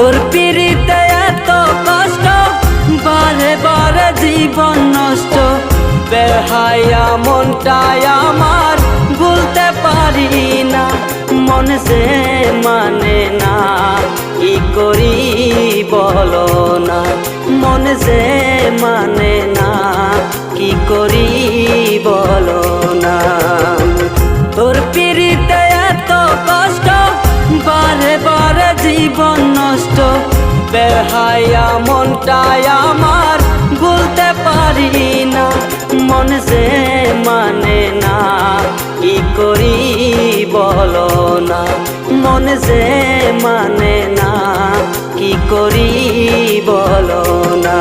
তোর পিড়িতে এত কষ্ট, বারে বারে জীবন নষ্ট। বেহায়া মনটাই আমার ভুলতে পারি না, মন সে মানে না, কি করি বলো না। মন সে মানে না, কি করি বলো না। তোর পিড়িতে এত কষ্ট, বারে বারে জীবন নষ্ট। বেহায়া মনটাই আমার ভুলতে পারি না, মন সে মানে না, কি করি বলো না। মন সে মানে না, কি করি বলো না।